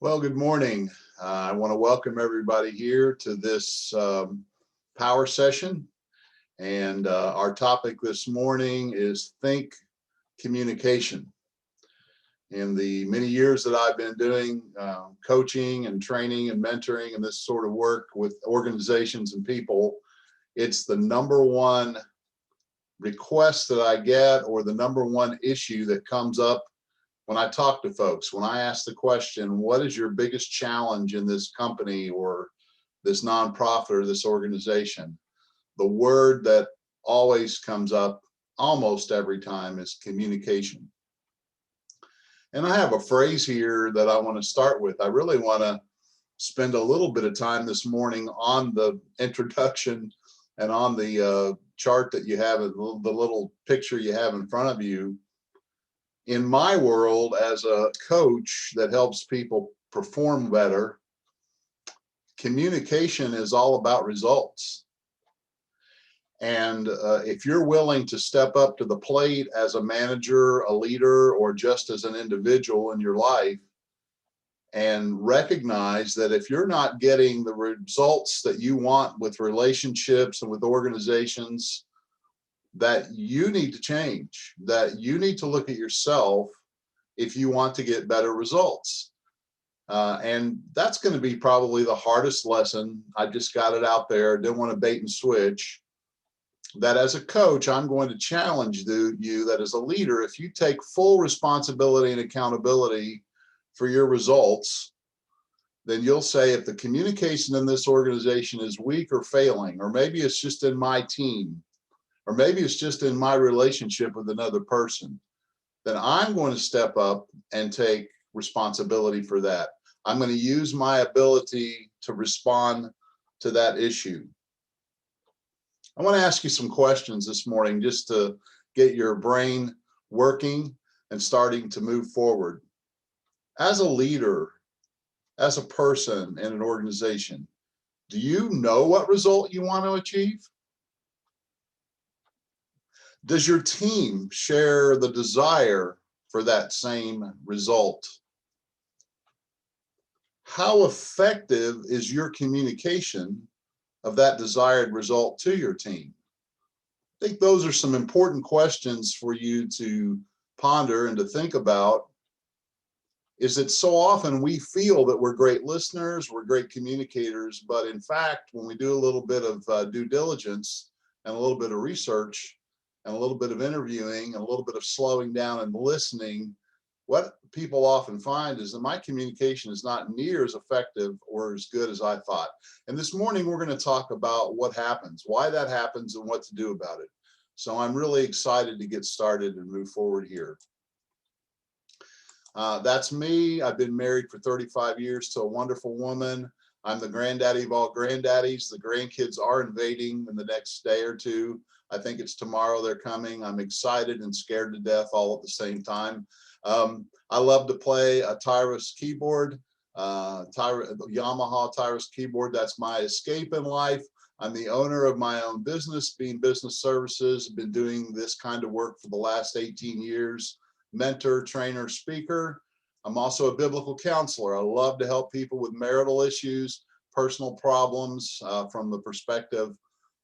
Well, good morning. I want to welcome everybody here to this power session. And our topic this morning is think communication. In the many years that I've been doing coaching and training and mentoring and this sort of work with organizations and people, it's the number one request that I get, or the number one issue that comes up when I talk to folks. When I ask the question, what is your biggest challenge in this company or this nonprofit or this organization? The word that always comes up almost every time is communication. And I have a phrase here that I want to start with. I really want to spend a little bit of time this morning on the introduction and on the chart that you have, the little picture you have in front of you. In my world, as a coach that helps people perform better, communication is all about results. And if you're willing to step up to the plate as a manager, a leader, or just as an individual in your life, and recognize that if you're not getting the results that you want with relationships and with organizations, that you need to change, that you need to look at yourself if you want to get better results. And that's going to be probably the hardest lesson. I just got it out there. Didn't want to bait and switch. That as a coach, I'm going to challenge you that as a leader, if you take full responsibility and accountability for your results, then you'll say if the communication in this organization is weak or failing, or maybe it's just in my team, or maybe it's just in my relationship with another person, then I'm going to step up and take responsibility for that. I'm going to use my ability to respond to that issue. I want to ask you some questions this morning just to get your brain working and starting to move forward. As a leader, as a person in an organization, do you know what result you want to achieve? Does your team share the desire for that same result? How effective is your communication of that desired result to your team? I think those are some important questions for you to ponder and to think about. Is that so often we feel that we're great listeners, we're great communicators, but in fact, when we do a little bit of due diligence and a little bit of research and a little bit of interviewing and a little bit of slowing down and listening, what people often find is that my communication is not near as effective or as good as I thought. And this morning, we're going to talk about what happens, why that happens, and what to do about it. So I'm really excited to get started and move forward here. That's me. I've been married for 35 years to a wonderful woman. I'm the granddaddy of all granddaddies. The grandkids are invading in the next day or two. I think it's tomorrow they're coming. I'm excited and scared to death all at the same time. I love to play a Tyrus keyboard, Yamaha Tyrus keyboard. That's my escape in life. I'm the owner of my own business, Being Business Services. I've been doing this kind of work for the last 18 years. Mentor, trainer, speaker. I'm also a biblical counselor. I love to help people with marital issues, personal problems from the perspective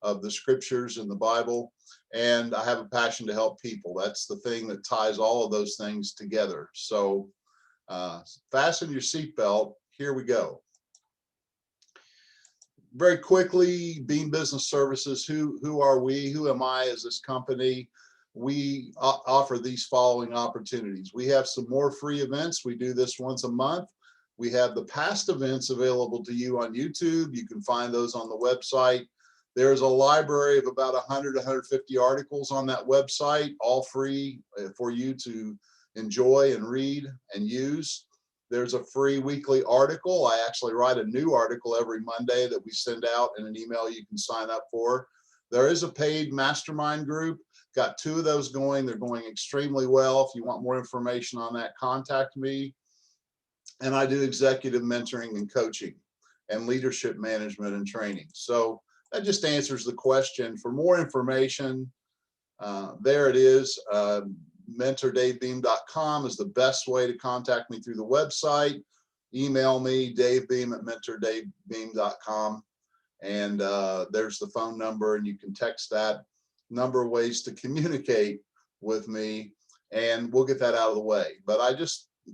of the scriptures in the Bible. And I have a passion to help people. That's the thing that ties all of those things together. So fasten your seatbelt. Here we go. Very quickly, Being Business Services, who are we? Who am I as this company? We offer these following opportunities. We have some more free events. We do this once a month. We have the past events available to you on YouTube. You can find those on the website. There's a library of about 100 to 150 articles on that website, all free for you to enjoy and read and use. There's a free weekly article. I actually write a new article every Monday that we send out in an email you can sign up for. There is a paid mastermind group. Got 2 of those going. They're going extremely well. If you want more information on that, contact me. And I do executive mentoring and coaching and leadership management and training. So that just answers the question. For more information, there it is. MentorDaveBeam.com is the best way to contact me through the website. email me, Dave Beam at mentordavebeam.com. And there's the phone number, and you can text that. Number of ways to communicate with me, and we'll get that out of the way. But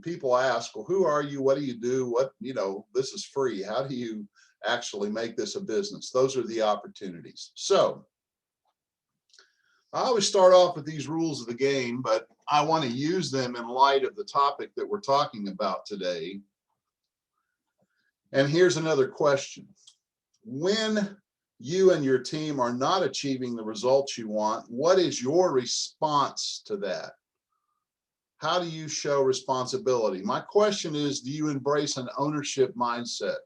people ask, well, who are you? What do you do? What, this is free. How do you actually make this a business? Those are the opportunities. So I always start off with these rules of the game, but I want to use them in light of the topic that we're talking about today. And here's another question. When you and your team are not achieving the results you want, what is your response to that? How do you show responsibility? My question is, do you embrace an ownership mindset?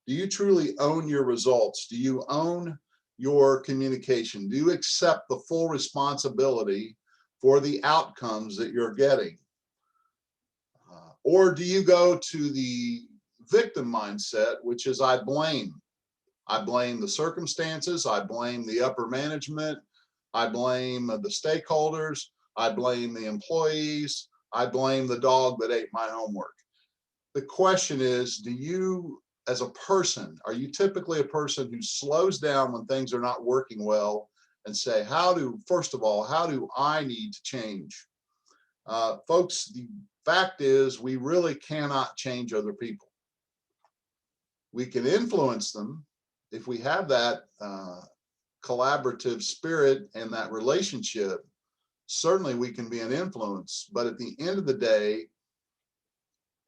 Do you truly own your results? Do you own your communication? Do you accept the full responsibility for the outcomes that you're getting? Or do you go to the victim mindset, which is I blame? I blame the circumstances. I blame the upper management. I blame the stakeholders. I blame the employees. I blame the dog that ate my homework. The question is, do you, as a person, are you typically a person who slows down when things are not working well and say, first of all, how do I need to change? Folks, the fact is we really cannot change other people. We can influence them if we have that collaborative spirit and that relationship. Certainly we can be an influence, but at the end of the day,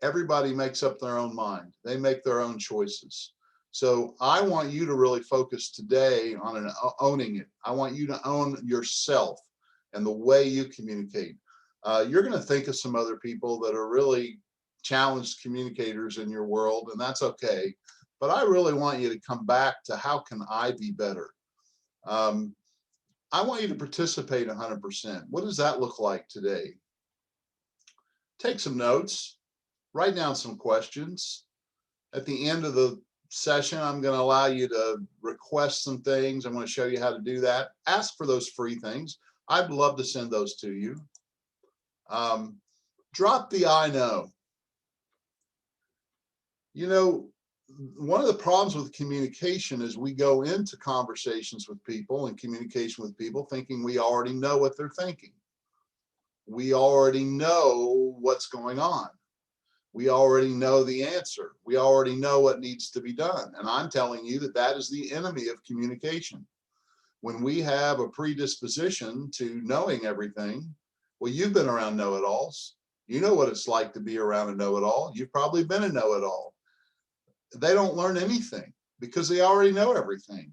everybody makes up their own mind. They make their own choices. So I want you to really focus today on owning it. I want you to own yourself and the way you communicate. You're going to think of some other people that are really challenged communicators in your world, and that's okay. But I really want you to come back to how can I be better? I want you to participate 100%. What does that look like today? Take some notes, write down some questions. At the end of the session, I'm going to allow you to request some things. I'm going to show you how to do that. Ask for those free things. I'd love to send those to you. Drop the I know. One of the problems with communication is we go into conversations with people and communication with people thinking we already know what they're thinking. We already know what's going on. We already know the answer. We already know what needs to be done. And I'm telling you that that is the enemy of communication. When we have a predisposition to knowing everything, well, you've been around know-it-alls. You know what it's like to be around a know-it-all. You've probably been a know-it-all. They don't learn anything because they already know everything.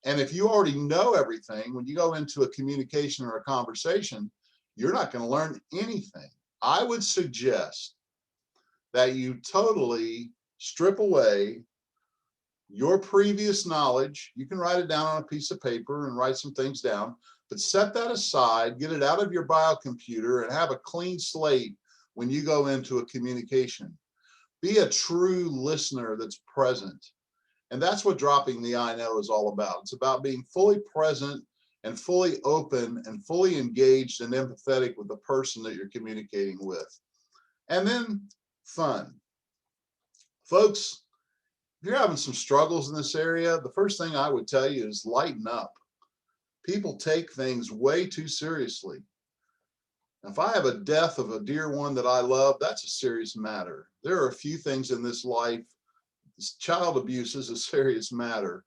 And if you already know everything, when you go into a communication or a conversation, you're not going to learn anything. I would suggest that you totally strip away your previous knowledge. You can write it down on a piece of paper and write some things down, but set that aside, get it out of your biocomputer, and have a clean slate when you go into a communication. Be a true listener that's present. And that's what dropping the I know is all about. It's about being fully present and fully open and fully engaged and empathetic with the person that you're communicating with. And then fun. Folks, if you're having some struggles in this area, the first thing I would tell you is lighten up. People take things way too seriously. If I have a death of a dear one that I love, that's a serious matter. There are a few things in this life. Child abuse is a serious matter.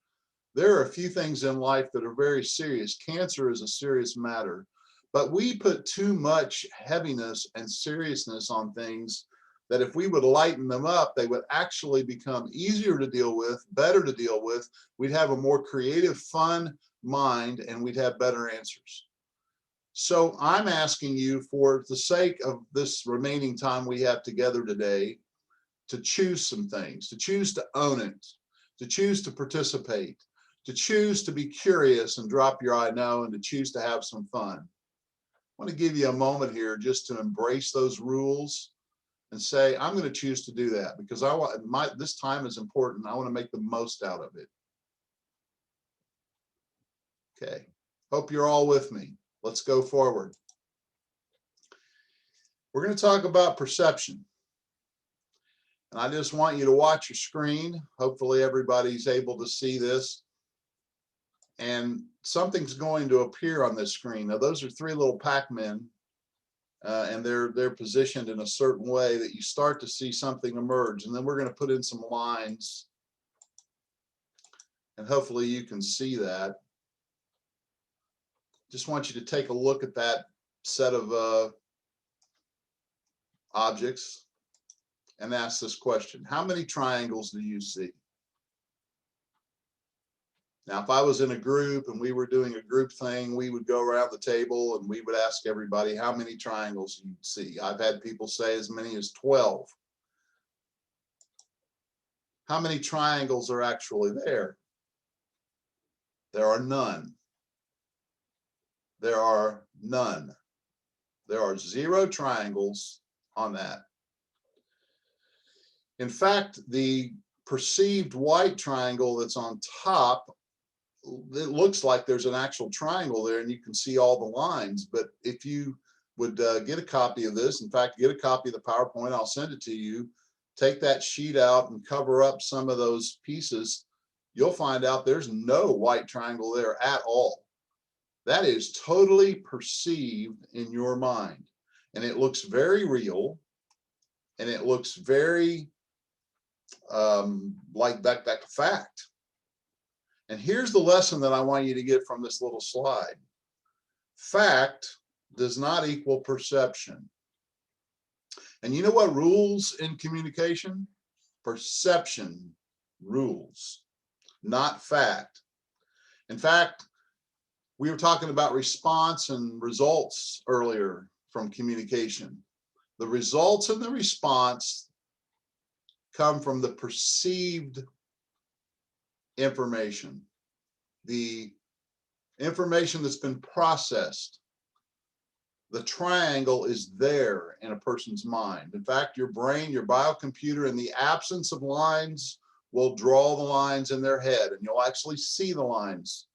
There are a few things in life that are very serious. Cancer is a serious matter. But we put too much heaviness and seriousness on things that if we would lighten them up, they would actually become easier to deal with, better to deal with. We'd have a more creative, fun mind, and we'd have better answers. So I'm asking you, for the sake of this remaining time we have together today, to choose some things, to choose to own it, to choose to participate, to choose to be curious and drop your I know, and to choose to have some fun. I want to give you a moment here just to embrace those rules and say, I'm going to choose to do that because this time is important. I want to make the most out of it. Okay. Hope you're all with me. Let's go forward. We're going to talk about perception. And I just want you to watch your screen. Hopefully everybody's able to see this. And something's going to appear on this screen. Now, those are three little Pac-Men, and they're positioned in a certain way that you start to see something emerge. And then we're going to put in some lines, and hopefully you can see that. Just want you to take a look at that set of objects and ask this question. How many triangles do you see? Now, if I was in a group and we were doing a group thing, we would go around the table and we would ask everybody how many triangles you'd see. I've had people say as many as 12. How many triangles are actually there? There are none. There are none. There are 0 triangles on that. In fact, the perceived white triangle that's on top, it looks like there's an actual triangle there and you can see all the lines. But if you would get a copy of this, in fact, get a copy of the PowerPoint, I'll send it to you, take that sheet out and cover up some of those pieces, you'll find out there's no white triangle there at all. That is totally perceived in your mind. And it looks very real, and it looks very like that fact. And here's the lesson that I want you to get from this little slide. Fact does not equal perception. And you know what rules in communication? Perception rules, not fact. In fact, we were talking about response and results earlier from communication. The results and the response come from the perceived information, the information that's been processed. The triangle is there in a person's mind. In fact, your brain, your biocomputer, in the absence of lines, will draw the lines in their head, and you'll actually see the lines,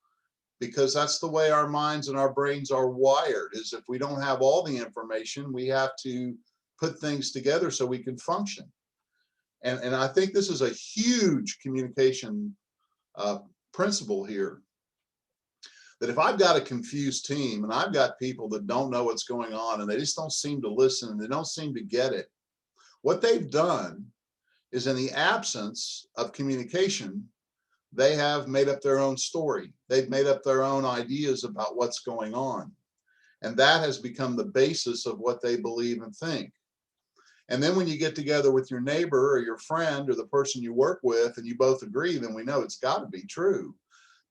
because that's the way our minds and our brains are wired. Is if we don't have all the information, we have to put things together so we can function. And I think this is a huge communication principle here, that if I've got a confused team and I've got people that don't know what's going on and they just don't seem to listen and they don't seem to get it, what they've done is, in the absence of communication, they have made up their own story. They've made up their own ideas about what's going on. And that has become the basis of what they believe and think. And then when you get together with your neighbor or your friend or the person you work with and you both agree, then we know it's got to be true.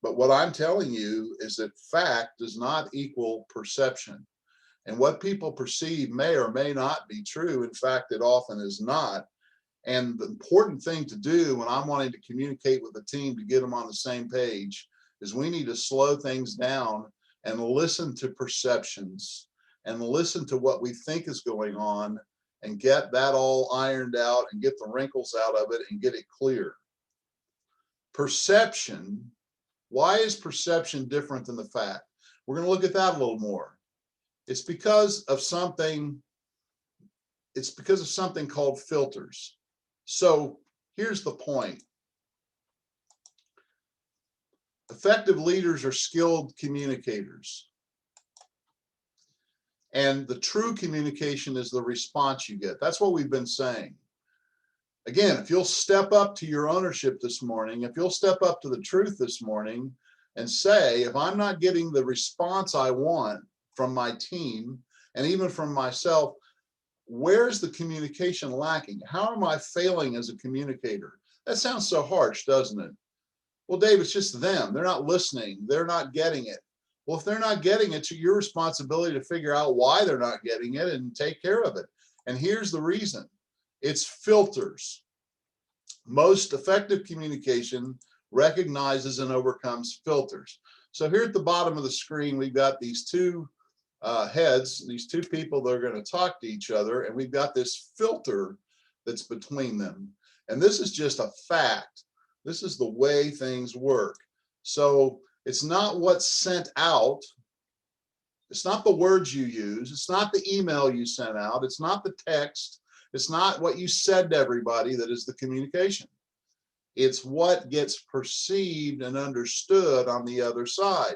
But what I'm telling you is that fact does not equal perception. And what people perceive may or may not be true. In fact, it often is not. And the important thing to do when I'm wanting to communicate with a team to get them on the same page is we need to slow things down and listen to perceptions and listen to what we think is going on and get that all ironed out and get the wrinkles out of it and get it clear. Perception, why is perception different than the fact? We're going to look at that a little more. It's because of something called filters. So here's the point. Effective leaders are skilled communicators. And the true communication is the response you get. That's what we've been saying. Again, if you'll step up to your ownership this morning, if you'll step up to the truth this morning and say, if I'm not getting the response I want from my team and even from myself, where's the communication lacking? How am I failing as a communicator? That sounds so harsh, doesn't it? Well, Dave, it's just them. They're not listening. They're not getting it. Well, if they're not getting it, it's your responsibility to figure out why they're not getting it and take care of it. And here's the reason. It's filters. Most effective communication recognizes and overcomes filters. So here at the bottom of the screen, we've got these two heads, these two people that are going to talk to each other, and we've got this filter that's between them. And this is just a fact. This is the way things work. So it's not what's sent out. It's not the words you use. It's not the email you sent out. It's not the text. It's not what you said to everybody that is the communication. It's what gets perceived and understood on the other side.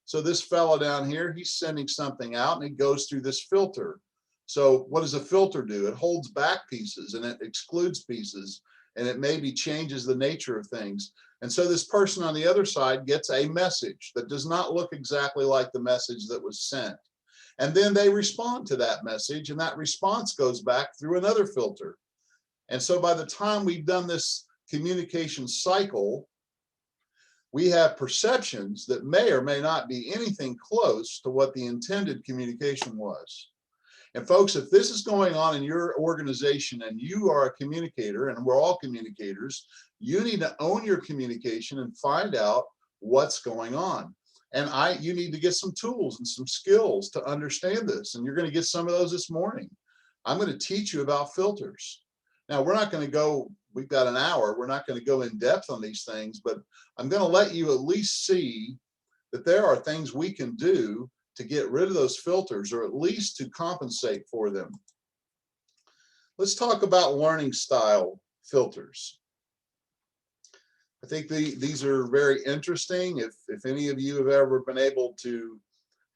So this fellow down here, he's sending something out and it goes through this filter. So what does a filter do? It holds back pieces and it excludes pieces, and it maybe changes the nature of things. And so this person on the other side gets a message that does not look exactly like the message that was sent. And then they respond to that message, and that response goes back through another filter. And so by the time we've done this communication cycle, we have perceptions that may or may not be anything close to what the intended communication was. And folks, if this is going on in your organization and you are a communicator, and we're all communicators, you need to own your communication and find out what's going on. And you need to get some tools and some skills to understand this. And you're going to get some of those this morning. I'm going to teach you about filters. Now, we're not going to go, we've got an hour, we're not going to go in depth on these things, but I'm going to let you at least see that there are things we can do to get rid of those filters, or at least to compensate for them. Let's talk about learning style filters. I think these are very interesting. If any of you have ever been able to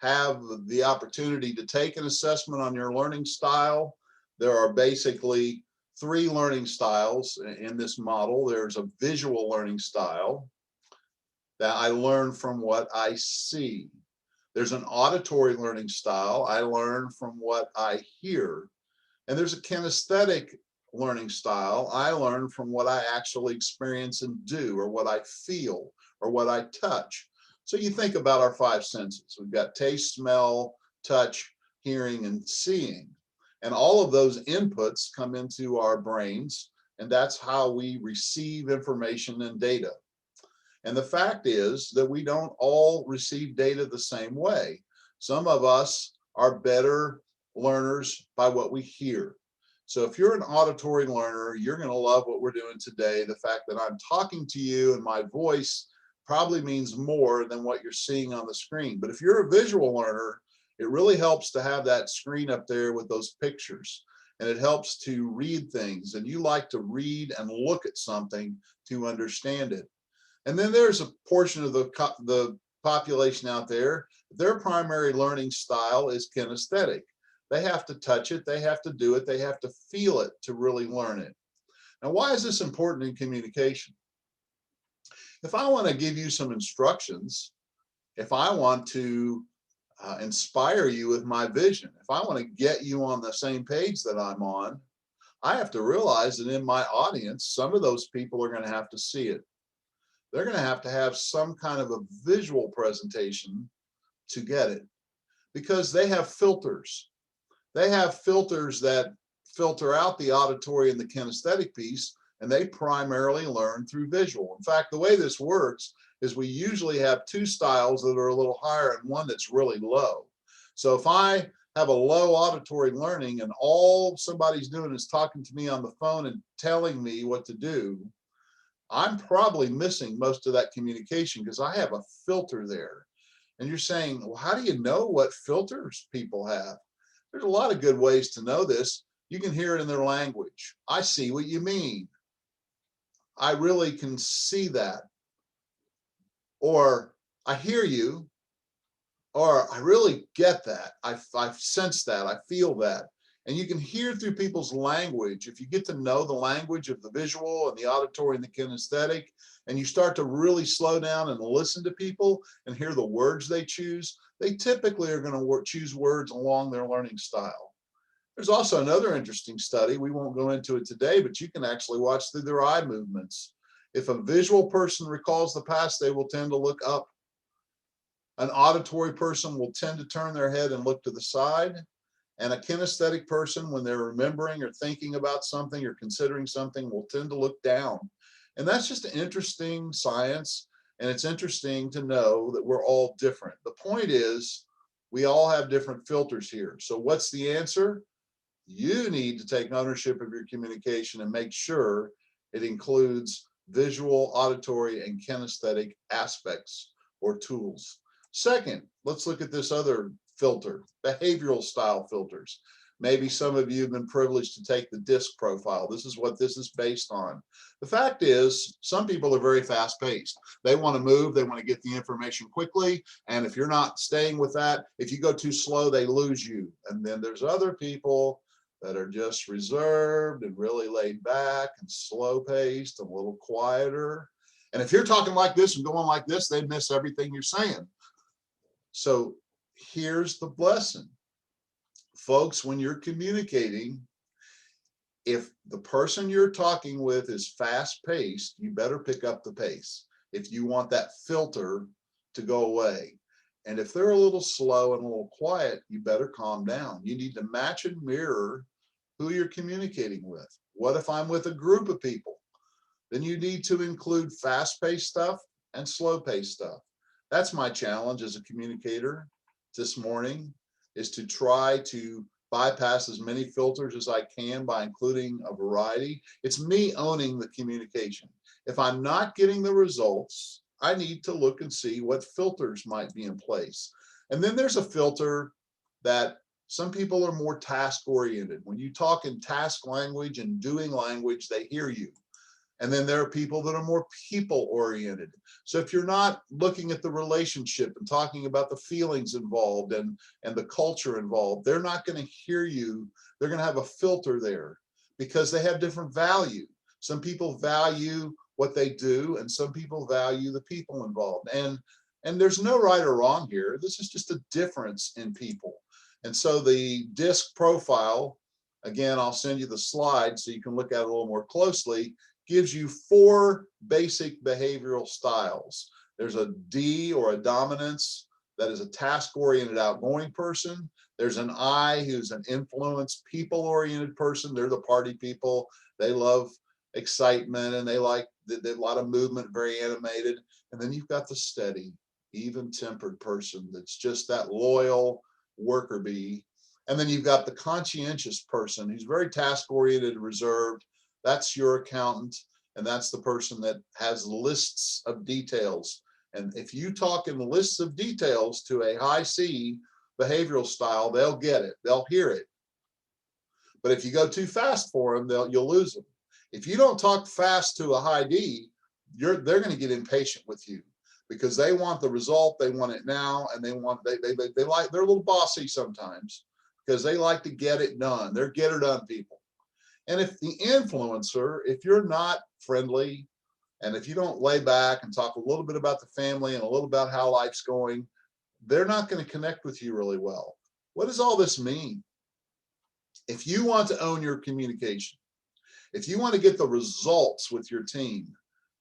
have the opportunity to take an assessment on your learning style, there are basically 3 learning styles in this model. There's a visual learning style that I learn from what I see. There's an auditory learning style. I learn from what I hear. And there's a kinesthetic learning style. I learn from what I actually experience and do, or what I feel, or what I touch. So you think about our 5 senses. We've got taste, smell, touch, hearing, and seeing. And all of those inputs come into our brains, and that's how we receive information and data. And the fact is that we don't all receive data the same way. Some of us are better learners by what we hear. So if you're an auditory learner, you're going to love what we're doing today. The fact that I'm talking to you and my voice probably means more than what you're seeing on the screen. But if you're a visual learner, it really helps to have that screen up there with those pictures, and it helps to read things. And you like to read and look at something to understand it. And then there's a portion of the population out there, their primary learning style is kinesthetic. They have to touch it, they have to do it, they have to feel it to really learn it. Now, why is this important in communication? If I want to give you some instructions, if I want to inspire you with my vision, if I want to get you on the same page that I'm on, I have to realize that in my audience, some of those people are going to have to see it. They're going to have some kind of a visual presentation to get it, because they have filters. They have filters that filter out the auditory and the kinesthetic piece, and they primarily learn through visual. In fact, the way this works is we usually have 2 styles that are a little higher and one that's really low. So if I have a low auditory learning and all somebody's doing is talking to me on the phone and telling me what to do, I'm probably missing most of that communication because I have a filter there. And you're saying, well, how do you know what filters people have? There's a lot of good ways to know this. You can hear it in their language. I see what you mean. I really can see that. Or I hear you. Or I really get that. I sense that. I feel that. And you can hear through people's language. If you get to know the language of the visual and the auditory and the kinesthetic, and you start to really slow down and listen to people and hear the words they choose, they typically are going to choose words along their learning style. There's also another interesting study. We won't go into it today, but you can actually watch through their eye movements. If a visual person recalls the past, they will tend to look up. An auditory person will tend to turn their head and look to the side. And a kinesthetic person, when they're remembering or thinking about something or considering something, will tend to look down. And that's just an interesting science. And it's interesting to know that we're all different. The point is, we all have different filters here. So what's the answer? You need to take ownership of your communication and make sure it includes visual, auditory, and kinesthetic aspects or tools. Second, let's look at this other filter, behavioral style filters. Maybe some of you have been privileged to take the DISC profile. This is what this is based on. The fact is, some people are very fast paced. They want to move, they want to get the information quickly. And if you're not staying with that, if you go too slow, they lose you. And then there's other people that are just reserved and really laid back and slow paced, a little quieter. And if you're talking like this and going like this, they miss everything you're saying. So here's the lesson. Folks, when you're communicating, if the person you're talking with is fast paced, you better pick up the pace if you want that filter to go away. And if they're a little slow and a little quiet, you better calm down. You need to match and mirror who you're communicating with. What if I'm with a group of people? Then you need to include fast paced stuff and slow paced stuff. That's my challenge as a communicator this morning, is to try to bypass as many filters as I can by including a variety. It's me owning the communication. If I'm not getting the results, I need to look and see what filters might be in place. And then there's a filter that some people are more task oriented. When you talk in task language and doing language, they hear you. And then there are people that are more people oriented. So if you're not looking at the relationship and talking about the feelings involved and the culture involved, they're not going to hear you. They're going to have a filter there because they have different value. Some people value what they do and some people value the people involved. And there's no right or wrong here. This is just a difference in people. And so the DISC profile, again, I'll send you the slide so you can look at it a little more closely, gives you 4 basic behavioral styles. There's a D, or a dominance, that is a task-oriented, outgoing person. There's an I, who's an influence, people-oriented person. They're the party people. They love excitement and they like a lot of movement, very animated. And then you've got the steady, even-tempered person that's just that loyal worker bee. And then you've got the conscientious person who's very task-oriented, reserved. That's your accountant, and that's the person that has lists of details. And if you talk in lists of details to a high C behavioral style, they'll get it, they'll hear it. But if you go too fast for them, you'll lose them. If you don't talk fast to a high D, they're going to get impatient with you because they want the result, they want it now, and they like, they're a little bossy sometimes because they like to get it done. They're get it done people. And if the influencer, if you're not friendly, and if you don't lay back and talk a little bit about the family and a little about how life's going, they're not going to connect with you really well. What does all this mean? If you want to own your communication, if you want to get the results with your team,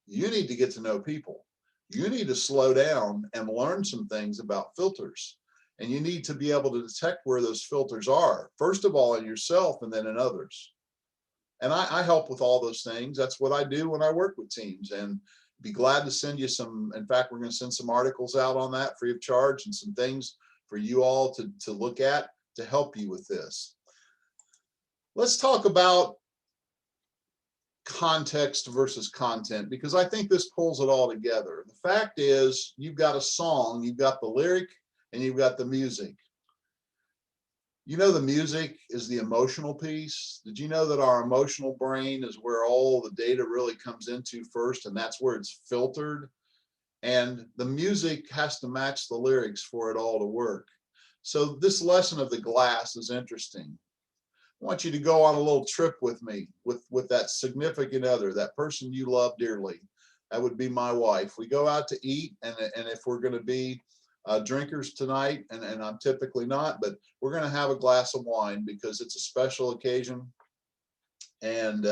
you need to get to know people. You need to slow down and learn some things about filters. And you need to be able to detect where those filters are, first of all in yourself and then in others. And I help with all those things. That's what I do when I work with teams, and be glad to send you some. In fact, we're going to send some articles out on that free of charge and some things for you all to look at to help you with this. Let's talk about context versus content, because I think this pulls it all together. The fact is, you've got a song, you've got the lyric, and you've got the music. You know, the music is the emotional piece. Did you know that our emotional brain is where all the data really comes into first, and that's where it's filtered? And the music has to match the lyrics for it all to work. So this lesson of the glass is interesting. I want you to go on a little trip with me, with that significant other, that person you love dearly. That would be my wife. We go out to eat, and if we're going to be drinkers tonight, and I'm typically not, but we're going to have a glass of wine because it's a special occasion. And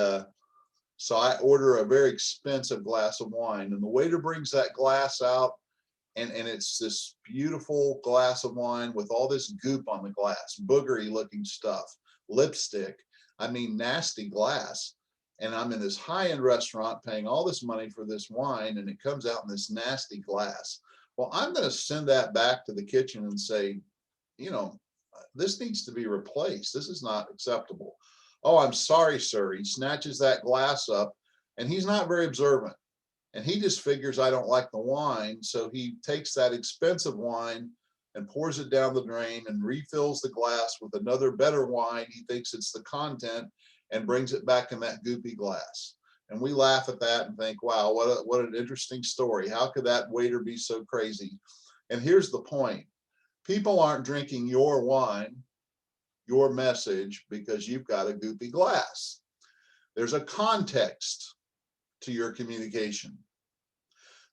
so I order a very expensive glass of wine, and the waiter brings that glass out, and it's this beautiful glass of wine with all this goop on the glass, boogery looking stuff, lipstick, I mean, nasty glass. And I'm in this high-end restaurant paying all this money for this wine, and it comes out in this nasty glass. Well, I'm going to send that back to the kitchen and say, you know, this needs to be replaced. This is not acceptable. Oh, I'm sorry, sir. He snatches that glass up, and he's not very observant. And he just figures I don't like the wine. So he takes that expensive wine and pours it down the drain and refills the glass with another better wine. He thinks it's the content and brings it back in that goopy glass. And we laugh at that and think, wow, what an interesting story. How could that waiter be so crazy? And here's the point. People aren't drinking your wine, your message, because you've got a goopy glass. There's a context to your communication.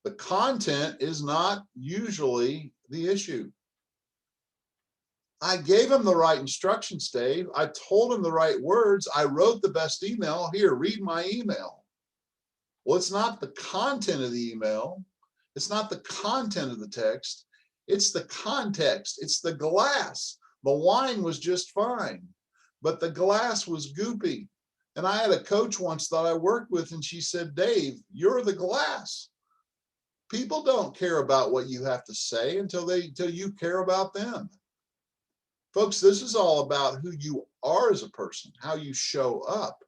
The content is not usually the issue. I gave him the right instructions, Dave. I told him the right words. I wrote the best email. Here, read my email. Well, it's not the content of the email. It's not the content of the text. It's the context. It's the glass. The wine was just fine, but the glass was goopy. And I had a coach once that I worked with, and she said, Dave, you're the glass. People don't care about what you have to say until you care about them. Folks, this is all about who you are as a person, how you show up.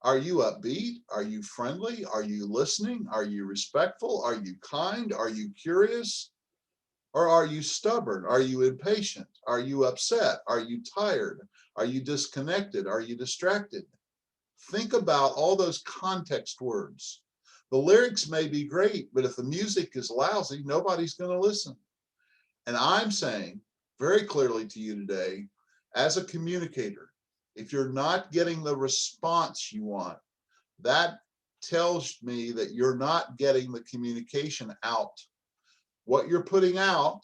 Are you upbeat? Are you friendly? Are you listening? Are you respectful? Are you kind? Are you curious? Or are you stubborn? Are you impatient? Are you upset? Are you tired? Are you disconnected? Are you distracted? Think about all those context words. The lyrics may be great, but if the music is lousy, nobody's going to listen. And I'm saying very clearly to you today, as a communicator, if you're not getting the response you want, that tells me that you're not getting the communication out. What you're putting out,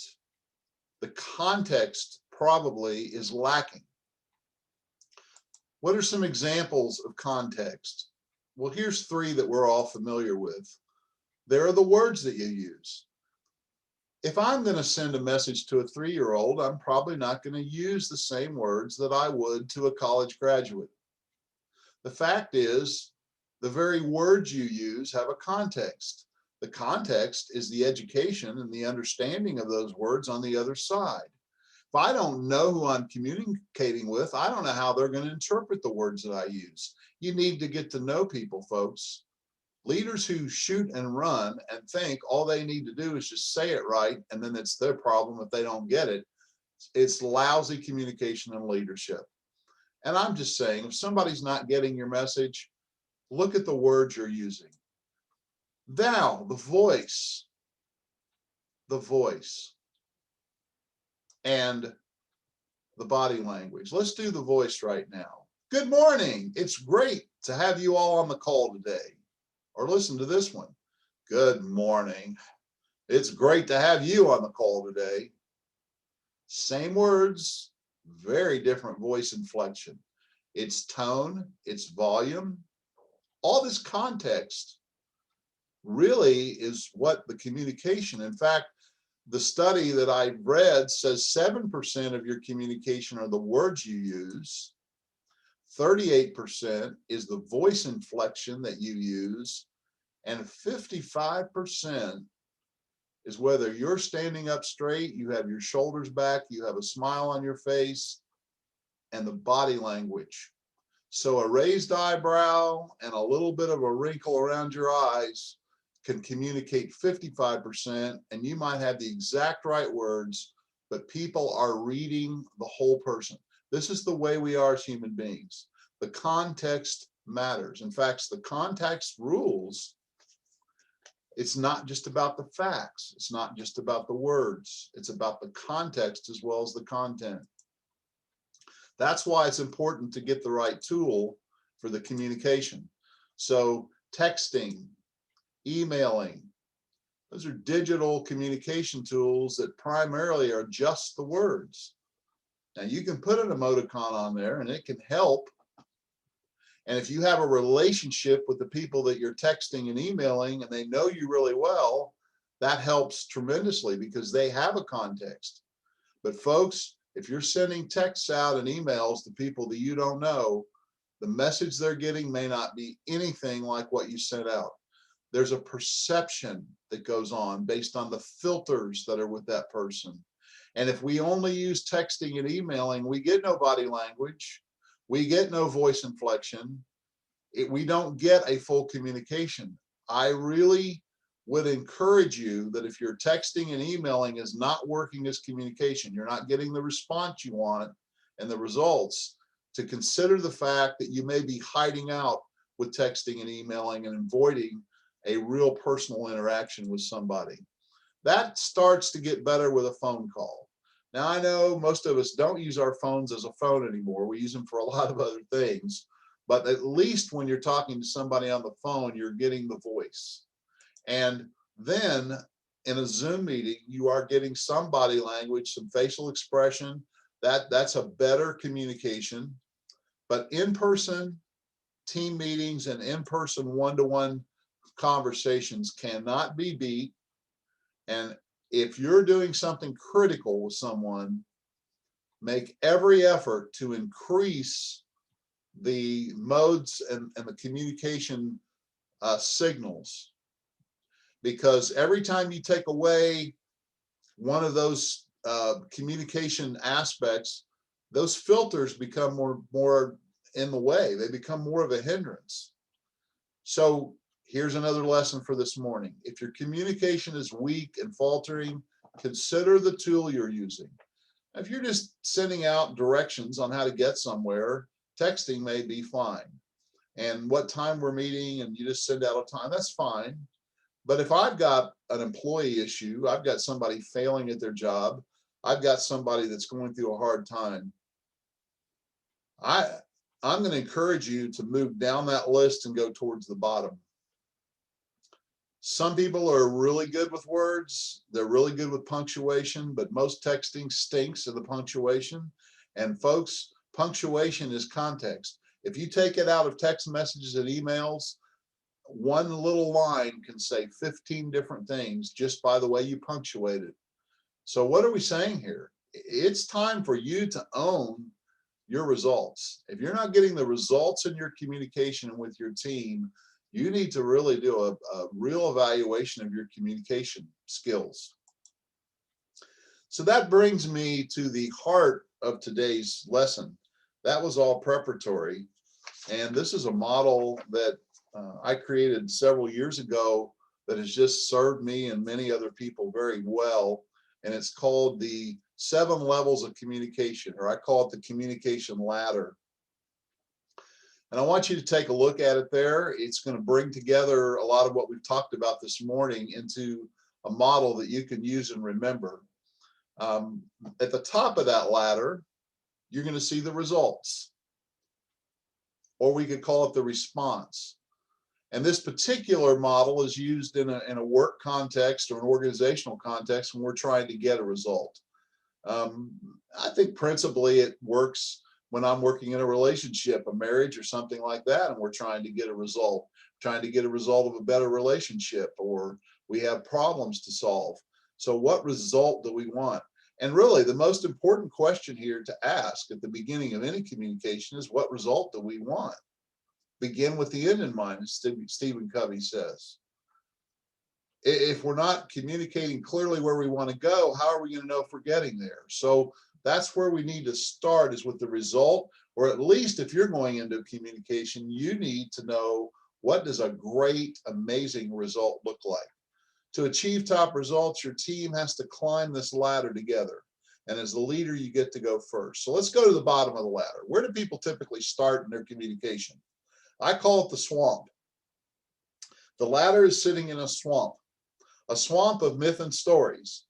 the context probably is lacking. What are some examples of context? Well, here's three that we're all familiar with. There are the words that you use. If I'm going to send a message to a 3-year-old, I'm probably not going to use the same words that I would to a college graduate. The fact is, the very words you use have a context. The context is the education and the understanding of those words on the other side. If I don't know who I'm communicating with, I don't know how they're going to interpret the words that I use. You need to get to know people, folks. Leaders who shoot and run and think all they need to do is just say it right, and then it's their problem if they don't get it. It's lousy communication and leadership. And I'm just saying, if somebody's not getting your message, look at the words you're using. Thou, the voice, and the body language. Let's do the voice right now. Good morning. It's great to have you all on the call today. Or listen to this one. Good morning. It's great to have you on the call today. Same words, very different voice inflection. It's tone, it's volume. All this context really is what the communication. In fact, the study that I read says 7% of your communication are the words you use. 38% is the voice inflection that you use, and 55% is whether you're standing up straight, you have your shoulders back, you have a smile on your face, and the body language. So a raised eyebrow and a little bit of a wrinkle around your eyes can communicate 55%, and you might have the exact right words, but people are reading the whole person. This is the way we are as human beings. The context matters. In fact, the context rules. It's not just about the facts. It's not just about the words. It's about the context as well as the content. That's why it's important to get the right tool for the communication. So texting, emailing, those are digital communication tools that primarily are just the words. Now you can put an emoticon on there and it can help. And if you have a relationship with the people that you're texting and emailing and they know you really well, that helps tremendously because they have a context. But folks, if you're sending texts out and emails to people that you don't know, the message they're getting may not be anything like what you sent out. There's a perception that goes on based on the filters that are with that person. And if we only use texting and emailing, we get no body language. We get no voice inflection. We don't get a full communication. I really would encourage you that if you're texting and emailing is not working as communication, you're not getting the response you want and the results, to consider the fact that you may be hiding out with texting and emailing and avoiding a real personal interaction with somebody. That starts to get better with a phone call. Now, I know most of us don't use our phones as a phone anymore. We use them for a lot of other things, but at least when you're talking to somebody on the phone, you're getting the voice. And then in a Zoom meeting, you are getting some body language, some facial expression. That's a better communication. But in-person team meetings and in-person one-to-one conversations cannot be beat. And if you're doing something critical with someone, make every effort to increase the modes and the communication signals. Because every time you take away one of those communication aspects, those filters become more in the way. They become more of a hindrance. So here's another lesson for this morning. If your communication is weak and faltering, consider the tool you're using. If you're just sending out directions on how to get somewhere, texting may be fine. And what time we're meeting, and you just send out a time, that's fine. But if I've got an employee issue, I've got somebody failing at their job, I've got somebody that's going through a hard time, I'm going to encourage you to move down that list and go towards the bottom. Some people are really good with words. They're really good with punctuation, but most texting stinks of the punctuation. And folks, punctuation is context. If you take it out of text messages and emails, one little line can say 15 different things just by the way you punctuate it. So what are we saying here? It's time for you to own your results. If you're not getting the results in your communication with your team, you need to really do a real evaluation of your communication skills. So that brings me to the heart of today's lesson. That was all preparatory. And this is a model that I created several years ago that has just served me and many other people very well. And it's called the 7 levels of communication, or I call it the communication ladder. And I want you to take a look at it there. It's going to bring together a lot of what we've talked about this morning into a model that you can use and remember. At the top of that ladder, you're going to see the results, or we could call it the response. And this particular model is used in a work context or an organizational context when we're trying to get a result. I think principally it works when I'm working in a relationship, a marriage or something like that, and we're trying to get a result, of a better relationship, or we have problems to solve. So what result do we want? And really the most important question here to ask at the beginning of any communication is, what result do we want? Begin with the end in mind, as Stephen Covey says. If we're not communicating clearly where we want to go, how are we going to know if we're getting there? So that's where we need to start, is with the result, or at least if you're going into communication, you need to know, what does a great, amazing result look like? To achieve top results, your team has to climb this ladder together. And as the leader, you get to go first. So let's go to the bottom of the ladder. Where do people typically start in their communication? I call it the swamp. The ladder is sitting in a swamp of myth and stories.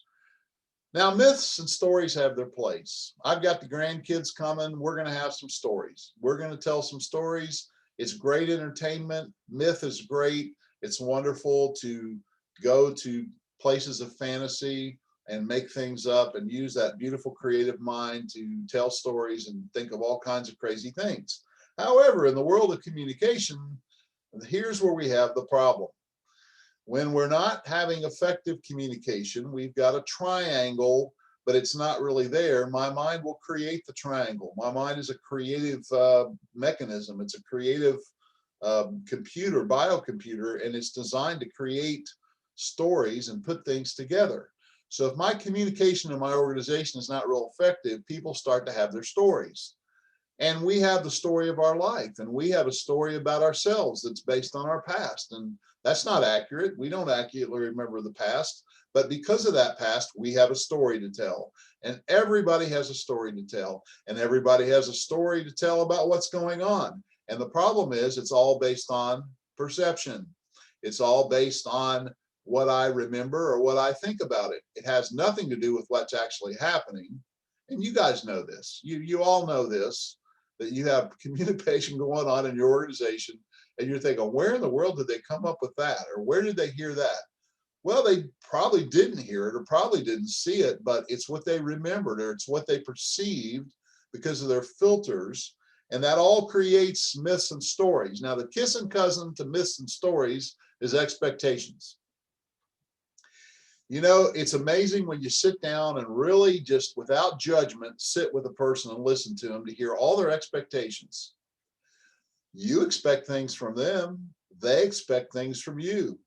Now, myths and stories have their place. I've got the grandkids coming. We're going to have some stories. We're going to tell some stories. It's great entertainment. Myth is great. It's wonderful to go to places of fantasy and make things up and use that beautiful creative mind to tell stories and think of all kinds of crazy things. However, in the world of communication, here's where we have the problem. When we're not having effective communication, we've got a triangle, but it's not really there. My mind will create the triangle. My mind is a creative mechanism. It's a creative biocomputer, and it's designed to create stories and put things together. So if my communication in my organization is not real effective, people start to have their stories. And we have the story of our life, and we have a story about ourselves that's based on our past. And That's not accurate. We don't accurately remember the past, but because of that past, we have a story to tell. And everybody has a story to tell. And everybody has a story to tell about what's going on. And the problem is, it's all based on perception. It's all based on what I remember or what I think about it. It has nothing to do with what's actually happening. And you guys know this. You all know this, that you have communication going on in your organization, and you're thinking, where in the world did they come up with that? Or where did they hear that? Well, they probably didn't hear it or probably didn't see it, but it's what they remembered or it's what they perceived because of their filters. And that all creates myths and stories. Now, the kissing cousin to myths and stories is expectations. You know, it's amazing when you sit down and really just without judgment, sit with a person and listen to them to hear all their expectations. You expect things from them. They expect things from you.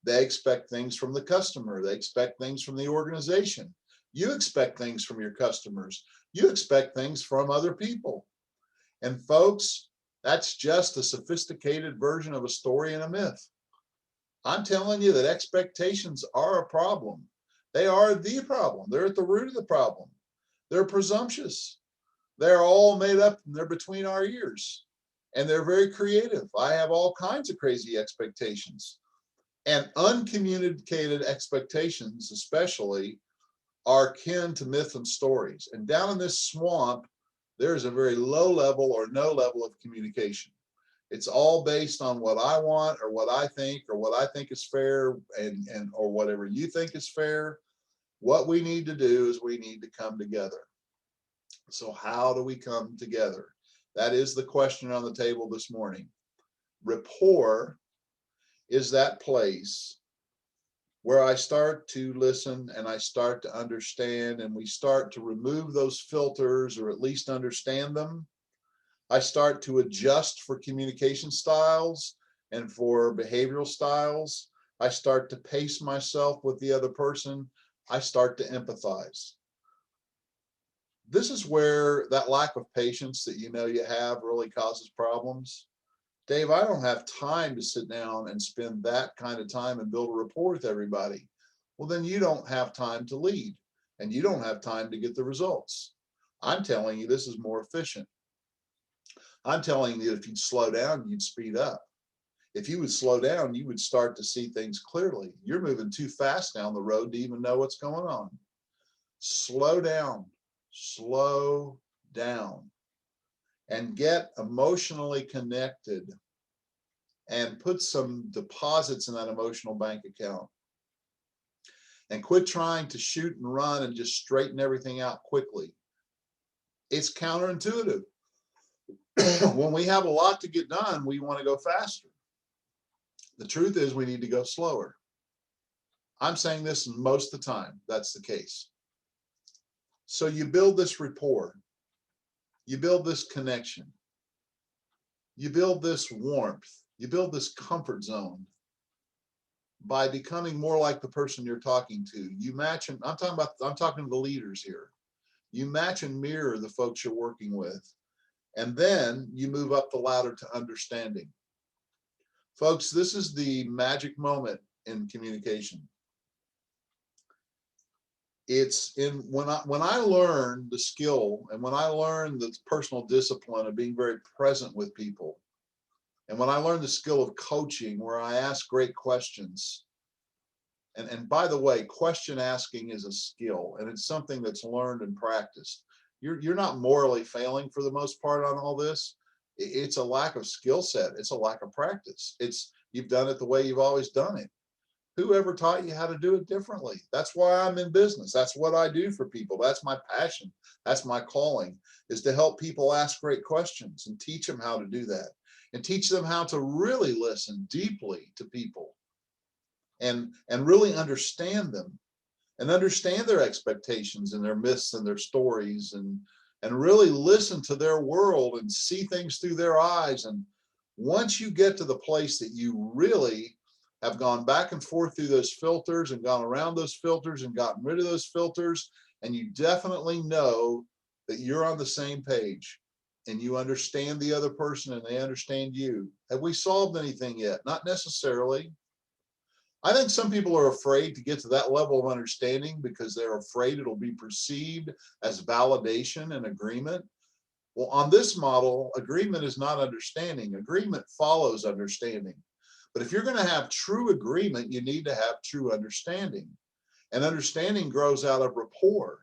They expect things from the customer. They expect things from the organization. You expect things from your customers. You expect things from other people. And folks, that's just a sophisticated version of a story and a myth. I'm telling you that expectations are a problem. They are the problem. They're at the root of the problem. They're presumptuous. They're all made up and they're between our ears. And they're very creative. I have all kinds of crazy expectations. And uncommunicated expectations, especially, are kin to myth and stories. And down in this swamp, there's a very low level or no level of communication. It's all based on what I want or what I think is fair, and or whatever you think is fair. What we need to do is we need to come together. So how do we come together? That is the question on the table this morning. Rapport is that place where I start to listen and I start to understand, and we start to remove those filters or at least understand them. I start to adjust for communication styles and for behavioral styles. I start to pace myself with the other person. I start to empathize. This is where that lack of patience that you know you have really causes problems. Dave, I don't have time to sit down and spend that kind of time and build a rapport with everybody. Well, then you don't have time to lead and you don't have time to get the results. I'm telling you, this is more efficient. I'm telling you, if you'd slow down, you'd speed up. If you would slow down, you would start to see things clearly. You're moving too fast down the road to even know what's going on. Slow down, slow down, and get emotionally connected and put some deposits in that emotional bank account. And quit trying to shoot and run and just straighten everything out quickly. It's counterintuitive. When we have a lot to get done, we want to go faster. The truth is we need to go slower. I'm saying this most of the time, that's the case. So you build this rapport, you build this connection, you build this warmth, you build this comfort zone by becoming more like the person you're talking to. You match, and I'm talking to the leaders here. You match and mirror the folks you're working with. And then you move up the ladder to understanding. Folks, this is the magic moment in communication. It's in when I learned the skill and when I learned the personal discipline of being very present with people, and when I learned the skill of coaching where I ask great questions. And by the way, question asking is a skill and it's something that's learned and practiced. You're not morally failing for the most part on all this. It's a lack of skill set. It's a lack of practice. It's you've done it the way you've always done it. Whoever taught you how to do it differently? That's why I'm in business. That's what I do for people. That's my passion. That's my calling, is to help people ask great questions and teach them how to do that and teach them how to really listen deeply to people and really understand them and understand their expectations and their myths and their stories and really listen to their world and see things through their eyes. And once you get to the place that you really have gone back and forth through those filters and gone around those filters and gotten rid of those filters, and you definitely know that you're on the same page and you understand the other person and they understand you. Have we solved anything yet? Not necessarily. I think some people are afraid to get to that level of understanding because they're afraid it'll be perceived as validation and agreement. Well, on this model, agreement is not understanding. Agreement follows understanding. But if you're going to have true agreement, you need to have true understanding. And understanding grows out of rapport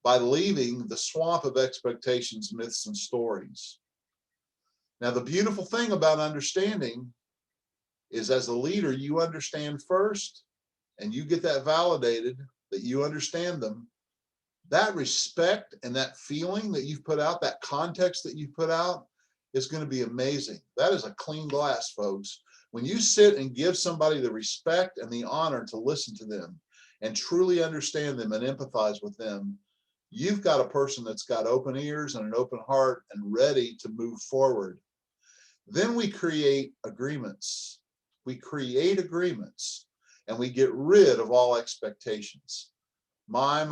by leaving the swamp of expectations, myths, and stories. Now, the beautiful thing about understanding is as a leader, you understand first and you get that validated that you understand them. That respect and that feeling that you've put out, that context that you've put out is going to be amazing. That is a clean glass, folks. When you sit and give somebody the respect and the honor to listen to them and truly understand them and empathize with them, you've got a person that's got open ears and an open heart and ready to move forward. Then we create agreements. We create agreements and we get rid of all expectations. My.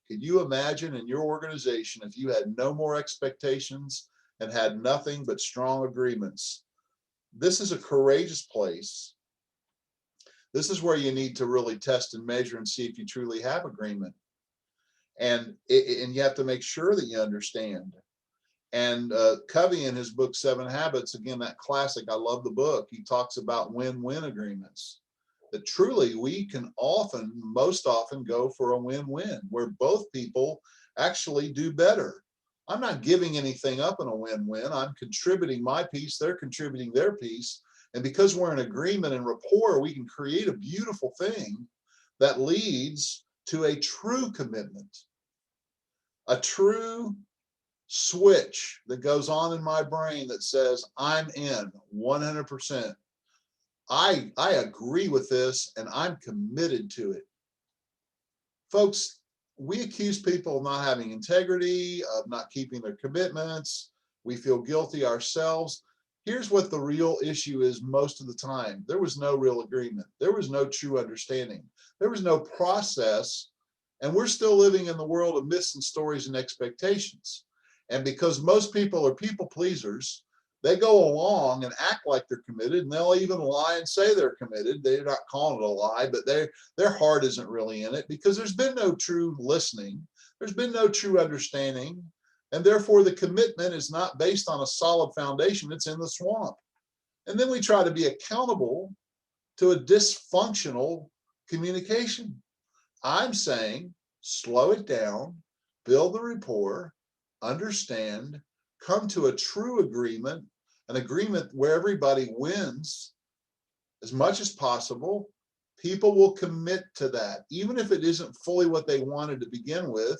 Could you imagine in your organization if you had no more expectations and had nothing but strong agreements? This is a courageous place. This is where you need to really test and measure and see if you truly have agreement. And you have to make sure that you understand. And Covey in his book, 7 Habits, again, that classic, I love the book. He talks about win-win agreements. That truly we can most often go for a win-win where both people actually do better. I'm not giving anything up in a win-win. I'm contributing my piece, they're contributing their piece. And because we're in agreement and rapport, we can create a beautiful thing that leads to a true commitment, a true switch that goes on in my brain that says, I'm in 100%. I agree with this and I'm committed to it. Folks, we accuse people of not having integrity, of not keeping their commitments. We feel guilty ourselves. Here's what the real issue is most of the time. There was no real agreement. There was no true understanding. There was no process. And we're still living in the world of myths and stories and expectations. And because most people are people pleasers, they go along and act like they're committed, and they'll even lie and say they're committed. They're not calling it a lie, but their heart isn't really in it because there's been no true listening. There's been no true understanding. And therefore, the commitment is not based on a solid foundation. It's in the swamp. And then we try to be accountable to a dysfunctional communication. I'm saying slow it down, build the rapport, understand, come to a true agreement, an agreement where everybody wins as much as possible. People will commit to that. Even if it isn't fully what they wanted to begin with,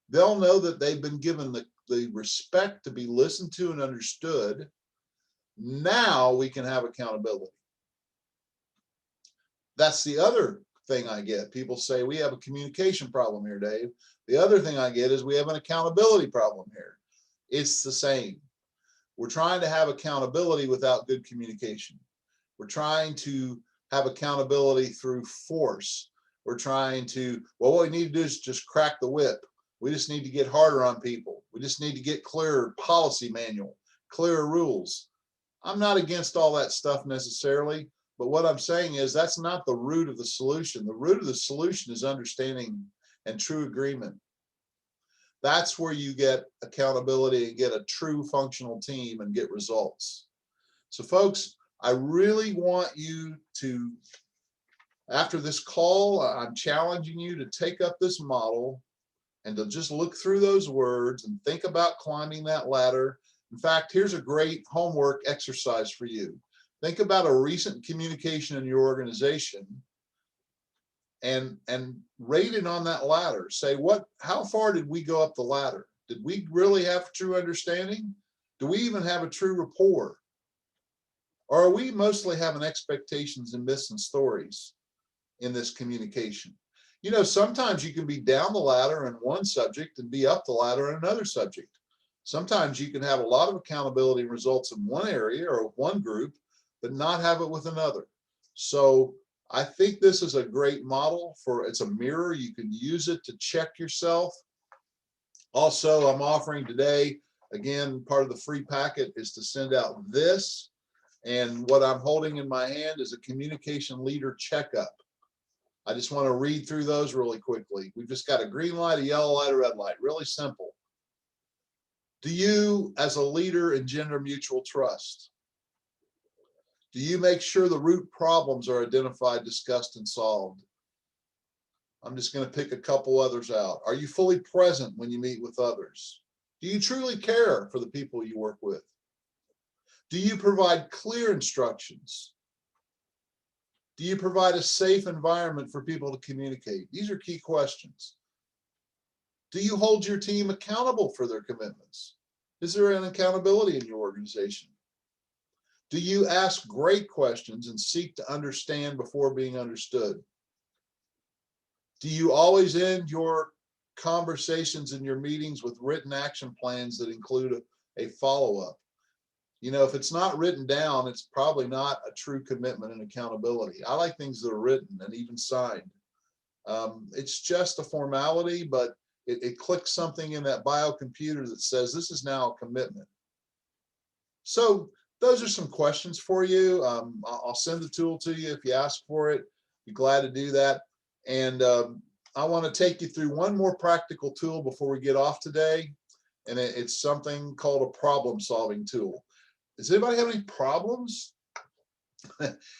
they'll know that they've been given the respect to be listened to and understood. Now we can have accountability. That's the other thing I get. People say, we have a communication problem here, Dave. The other thing I get is we have an accountability problem here. It's the same. We're trying to have accountability without good communication. We're trying to have accountability through force. We're trying to, well, what we need to do is just crack the whip. We just need to get harder on people. We just need to get clearer policy manual, clearer rules. I'm not against all that stuff necessarily, but what I'm saying is that's not the root of the solution. The root of the solution is understanding and true agreement. That's where you get accountability and get a true functional team and get results. So folks, I really want you to, after this call, I'm challenging you to take up this model and to just look through those words and think about climbing that ladder. In fact, here's a great homework exercise for you. Think about a recent communication in your organization and rate it on that ladder. Say, how far did we go up the ladder? Did we really have true understanding? Do we even have a true rapport? Or are we mostly having expectations and myths and stories in this communication? You know, sometimes you can be down the ladder in one subject and be up the ladder in another subject. Sometimes you can have a lot of accountability and results in one area or one group, but not have it with another. So I think this is a great model it's a mirror. You can use it to check yourself. Also, I'm offering today, again, part of the free packet is to send out this. And what I'm holding in my hand is a communication leader checkup. I just want to read through those really quickly. We've just got a green light, a yellow light, a red light. Really simple. Do you, as a leader, engender mutual trust? Do you make sure the root problems are identified, discussed, and solved? I'm just going to pick a couple others out. Are you fully present when you meet with others? Do you truly care for the people you work with? Do you provide clear instructions? Do you provide a safe environment for people to communicate? These are key questions. Do you hold your team accountable for their commitments? Is there an accountability in your organization? Do you ask great questions and seek to understand before being understood? Do you always end your conversations and your meetings with written action plans that include a follow-up? You know, if it's not written down, it's probably not a true commitment and accountability. I like things that are written and even signed. It's just a formality, but it clicks something in that biocomputer that says this is now a commitment. So those are some questions for you. I'll send the tool to you if you ask for it. Be glad to do that. And I want to take you through one more practical tool before we get off today. And it's something called a problem-solving tool. Does anybody have any problems?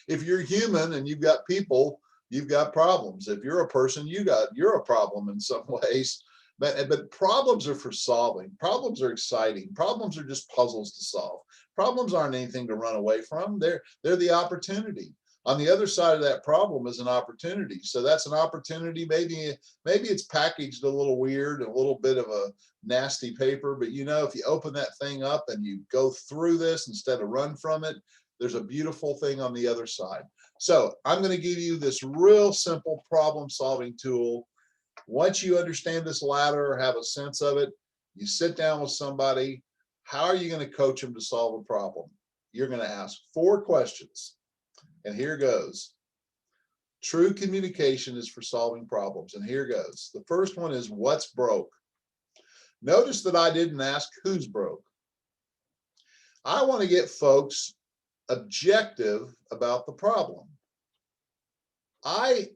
If you're human and you've got people, you've got problems. If you're a person, you're a problem in some ways. But problems are for solving. Problems are exciting. Problems are just puzzles to solve. Problems aren't anything to run away from. They're the opportunity. On the other side of that problem is an opportunity. So that's an opportunity. Maybe it's packaged a little weird, a little bit of a nasty paper, but you know, if you open that thing up and you go through this instead of run from it, there's a beautiful thing on the other side. So I'm going to give you this real simple problem solving tool. Once you understand this ladder or have a sense of it, you sit down with somebody. How are you going to coach them to solve a problem? You're going to ask 4 questions. And here goes. True communication is for solving problems. And here goes. The first one is, what's broke? Notice that I didn't ask who's broke. I want to get folks objective about the problem. I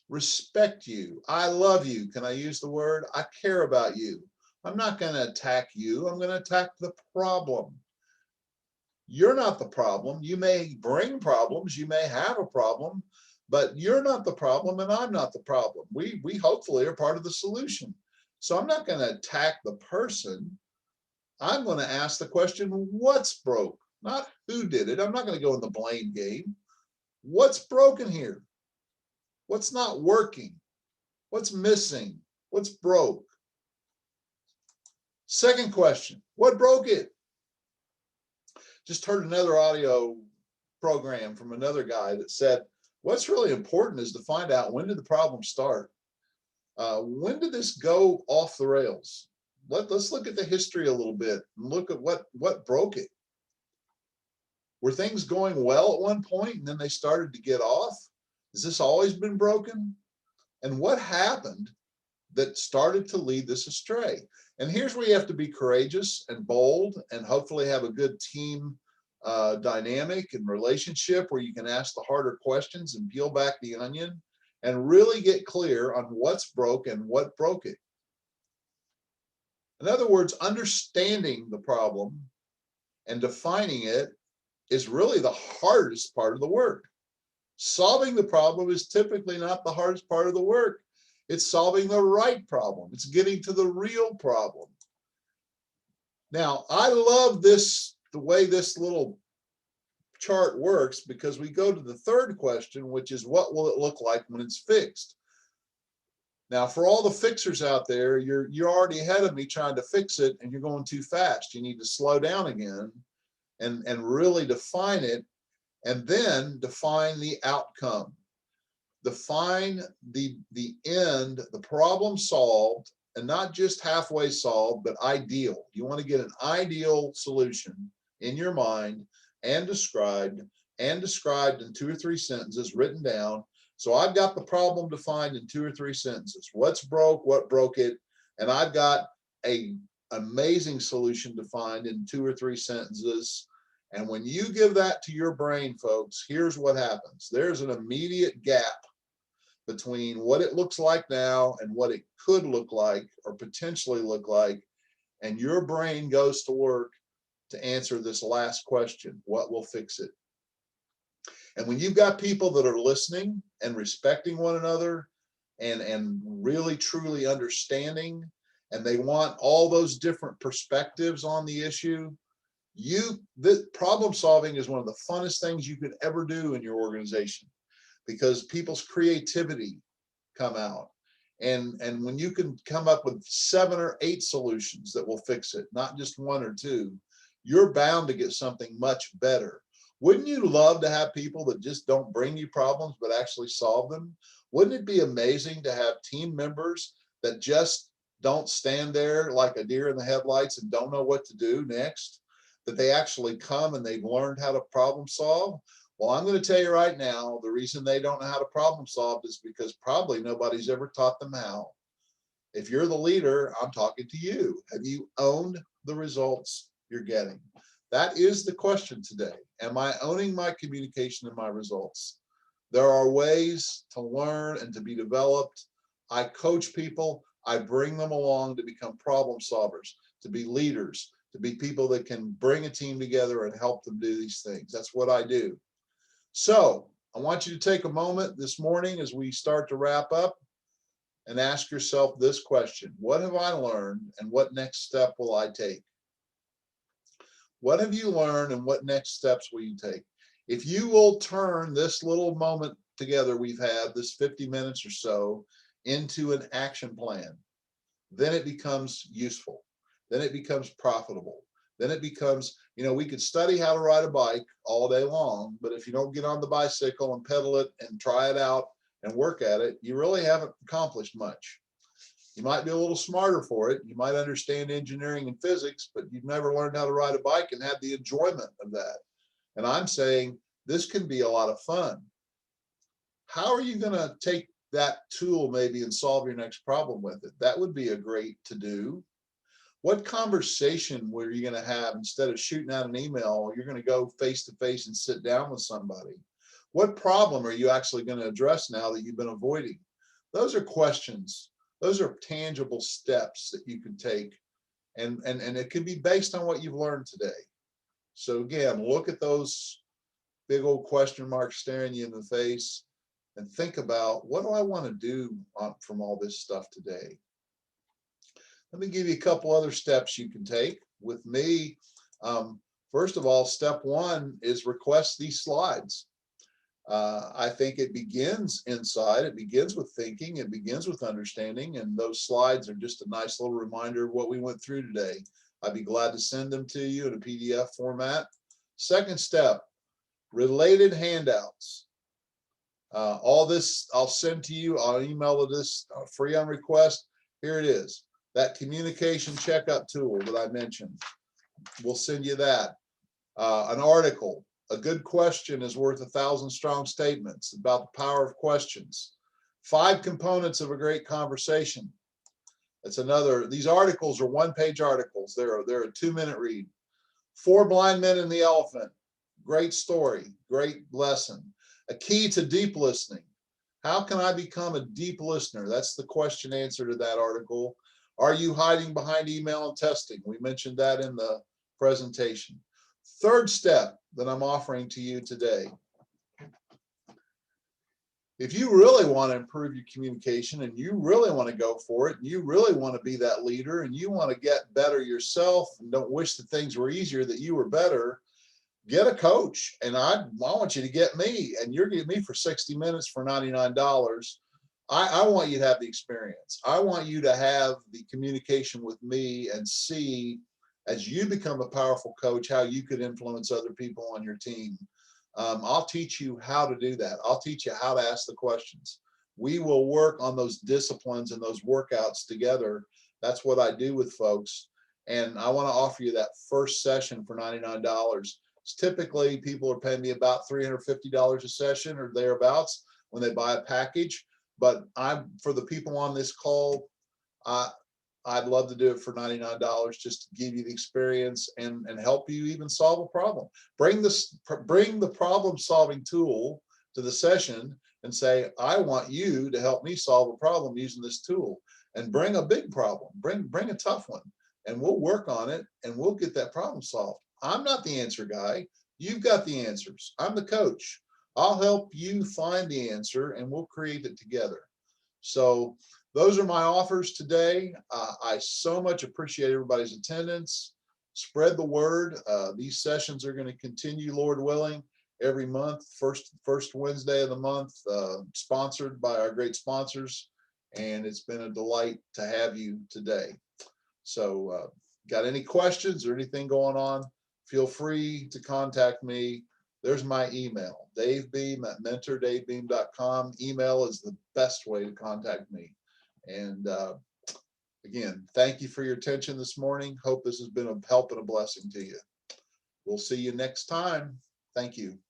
respect you. I love you. Can I use the word? I care about you. I'm not going to attack you. I'm going to attack the problem. You're not the problem. You may bring problems. You may have a problem, but you're not the problem and I'm not the problem. We hopefully are part of the solution. So I'm not going to attack the person. I'm going to ask the question, what's broke? Not who did it. I'm not going to go in the blame game. What's broken here? What's not working? What's missing? What's broke? Second question, what broke it? Just heard another audio program from another guy that said, what's really important is to find out, when did the problem start? When did this go off the rails? Let's look at the history a little bit and look at what broke it. Were things going well at one point and then they started to get off? Has this always been broken? And what happened that started to lead this astray? And here's where you have to be courageous and bold and hopefully have a good team dynamic and relationship where you can ask the harder questions and peel back the onion and really get clear on what's broke and what broke it. In other words, understanding the problem and defining it is really the hardest part of the work. Solving the problem is typically not the hardest part of the work. It's solving the right problem. It's getting to the real problem. Now, I love this, the way this little chart works, because we go to the third question, which is, what will it look like when it's fixed? Now, for all the fixers out there, you're already ahead of me trying to fix it and you're going too fast. You need to slow down again and really define it, and then define the outcome. Define the end, the problem solved, and not just halfway solved, but ideal. You want to get an ideal solution in your mind and described in 2 or 3 sentences written down. So I've got the problem defined in 2 or 3 sentences. What's broke, what broke it, and I've got an amazing solution defined in 2 or 3 sentences. And when you give that to your brain, folks, here's what happens. There's an immediate gap between what it looks like now and what it could look like or potentially look like. And your brain goes to work to answer this last question: what will fix it? And when you've got people that are listening and respecting one another and really truly understanding, and they want all those different perspectives on the issue, the problem solving is one of the funnest things you could ever do in your organization, because people's creativity come out. And when you can come up with 7 or 8 solutions that will fix it, not just 1 or 2, you're bound to get something much better. Wouldn't you love to have people that just don't bring you problems, but actually solve them? Wouldn't it be amazing to have team members that just don't stand there like a deer in the headlights and don't know what to do next? That they actually come and they've learned how to problem solve? Well, I'm going to tell you right now, the reason they don't know how to problem solve is because probably nobody's ever taught them how. If you're the leader, I'm talking to you. Have you owned the results you're getting? That is the question today. Am I owning my communication and my results? There are ways to learn and to be developed. I coach people. I bring them along to become problem solvers, to be leaders, to be people that can bring a team together and help them do these things. That's what I do. So I want you to take a moment this morning as we start to wrap up and ask yourself this question: what have I learned and what next step will I take? What have you learned and what next steps will you take? If you will turn this little moment together we've had, this 50 minutes or so, into an action plan, then it becomes useful. Then it becomes profitable. Then it becomes, we could study how to ride a bike all day long, but if you don't get on the bicycle and pedal it and try it out and work at it, you really haven't accomplished much. You might be a little smarter for it. You might understand engineering and physics, but you've never learned how to ride a bike and had the enjoyment of that. And I'm saying this can be a lot of fun. How are you going to take that tool maybe and solve your next problem with it? That would be a great to do. What conversation were you going to have instead of shooting out an email? You're going to go face to face and sit down with somebody. What problem are you actually going to address now that you've been avoiding? Those are questions. Those are tangible steps that you can take, and it can be based on what you've learned today. So again, look at those big old question marks staring you in the face and think about, what do I want to do from all this stuff today? Let me give you a couple other steps you can take with me. First of all, step 1 is request these slides. I think it begins inside. It begins with thinking. It begins with understanding. And those slides are just a nice little reminder of what we went through today. I'd be glad to send them to you in a PDF format. Second step, related handouts. All this I'll send to you. I'll email this free on request. Here it is. That communication checkup tool that I mentioned. We'll send you that. An article. A good question is worth 1,000 strong statements, about the power of questions. 5 components of a great conversation. That's another. These articles are 1-page articles. They're a 2-minute read. 4 Blind Men and the Elephant. Great story, great lesson. A key to deep listening. How can I become a deep listener? That's the question answer to that article. Are you hiding behind email and testing? We mentioned that in the presentation. Third step that I'm offering to you today. If you really want to improve your communication and you really want to go for it and you really want to be that leader and you want to get better yourself and don't wish that things were easier, that you were better, get a coach. And I want you to get me, and you're getting me for 60 minutes for $99. I want you to have the experience. I want you to have the communication with me and see, as you become a powerful coach, how you could influence other people on your team. I'll teach you how to do that. I'll teach you how to ask the questions. We will work on those disciplines and those workouts together. That's what I do with folks. And I want to offer you that first session for $99. Typically, people are paying me about $350 a session or thereabouts when they buy a package. But for the people on this call, I'd love to do it for $99 just to give you the experience and help you even solve a problem. Bring the problem solving tool to the session and say, I want you to help me solve a problem using this tool, and bring a big problem, bring a tough one, and we'll work on it and we'll get that problem solved. I'm not the answer guy. You've got the answers. I'm the coach. I'll help you find the answer and we'll create it together. So those are my offers today. I so much appreciate everybody's attendance. Spread the word. These sessions are going to continue, Lord willing, every month, first Wednesday of the month, sponsored by our great sponsors. And it's been a delight to have you today. So got any questions or anything going on, feel free to contact me. There's my email, davebeam@mentordavebeam.com. Email is the best way to contact me. And again, thank you for your attention this morning. Hope this has been a help and a blessing to you. We'll see you next time. Thank you.